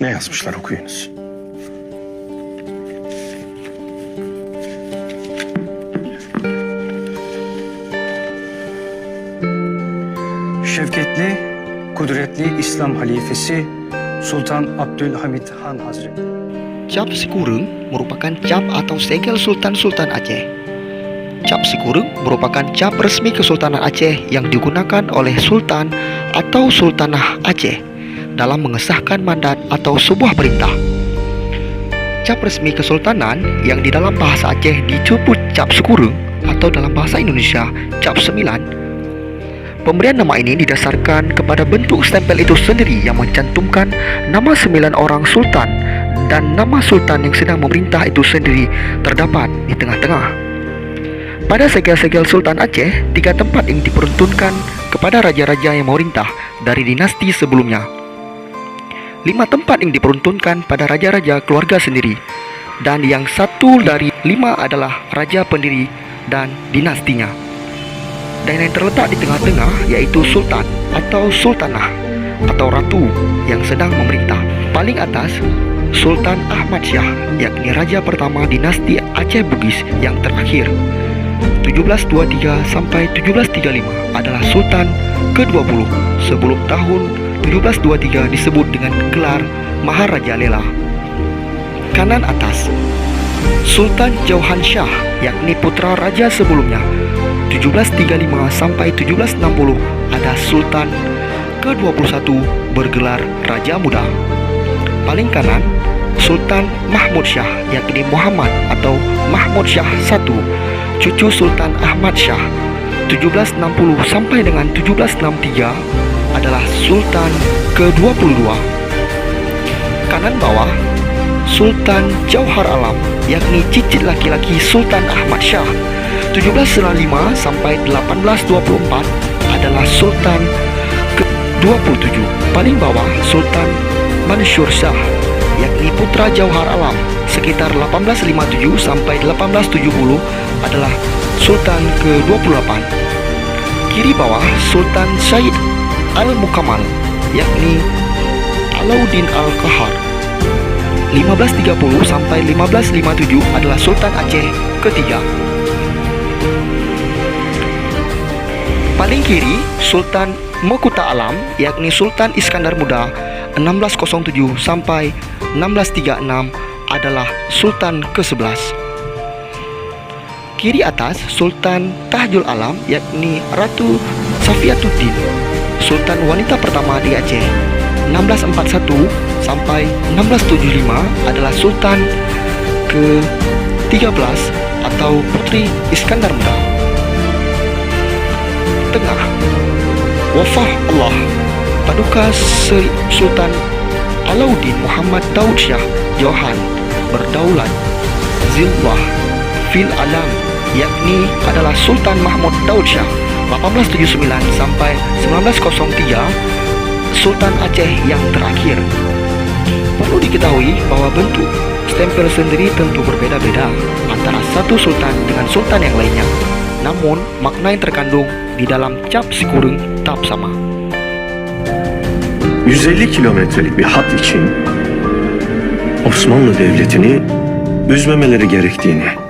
Ne yazmışlar okuyunuz. Şevketli, kudretli İslam halifesi Sultan Abdülhamid Han Hazretleri. Cap Sikurung merupakan cap atau segel Sultan-Sultan Aceh. Cap Sikurung merupakan cap resmi Kesultanan Aceh yang digunakan oleh Sultan atau Sultanah Aceh dalam mengesahkan mandat atau sebuah perintah. Cap resmi Kesultanan yang di dalam bahasa Aceh disebut Cap Sikurung atau dalam bahasa Indonesia Cap 9. Pemberian nama ini didasarkan kepada bentuk stempel itu sendiri yang mencantumkan nama 9 orang sultan dan nama sultan yang sedang memerintah itu sendiri terdapat di tengah-tengah. Pada segel-segel Sultan Aceh, 3 tempat yang diperuntukkan kepada raja-raja yang memerintah dari dinasti sebelumnya. 5 tempat yang diperuntukkan pada raja-raja keluarga sendiri, dan yang 1 dari 5 adalah raja pendiri dan dinastinya. Dan yang terletak di tengah-tengah yaitu sultan atau sultanah atau ratu yang sedang memerintah. Paling atas, Sultan Ahmad Shah, yakni raja pertama dinasti Aceh Bugis yang terakhir 1723 sampai 1735 adalah sultan ke-20 sebelum tahun 1723 disebut dengan gelar Maharaja Lela. Kanan atas, Sultan Jauhan Shah, yakni putra raja sebelumnya 1735 sampai 1760 ada Sultan ke-21 bergelar Raja Muda. Paling kanan, Sultan Mahmud Shah, yakni Muhammad atau Mahmud Shah I, cucu Sultan Ahmad Shah 1760 sampai dengan 1763 adalah Sultan ke-22. Kanan bawah, Sultan Jauhar Alam, yakni cicit laki-laki Sultan Ahmad Shah 1795 sampai 1824 adalah Sultan ke-27. Paling bawah, Sultan Mansur Shah, yakni putra Jauhar Alam sekitar 1857 sampai 1870 adalah Sultan ke-28. Kiri bawah, Sultan Syed Al-Mukamal, yakni Alauddin Al-Qahar 1530 sampai 1557 adalah Sultan Aceh ketiga. Paling kiri, Sultan Mekuta Alam, yakni Sultan Iskandar Muda 1607 sampai 1636 adalah Sultan ke-11. Kiri atas, Sultan Tahjul Alam, yakni Ratu Safiatuddin, Sultan wanita pertama di Aceh 1641 sampai 1675 adalah Sultan ke-13 atau Putri Iskandar Muda. Tengah, wafah Allah Paduka Sri Sultan Alauddin Muhammad Daud Shah Johan berdaulat Zilwah fil alam, yakni adalah Sultan Mahmud Daud Shah 1879 sampai 1903 Sultan Aceh yang terakhir. Perlu diketahui bahwa bentuk stempel sendiri tentu berbeda-beda antara satu sultan dengan sultan yang lainnya. Namun, makna yang terkandung di dalam Cap Sikurung tetap sama. 150 kilometrelik bir hat için Osmanlı Devleti'ni üzmemeleri gerektiğini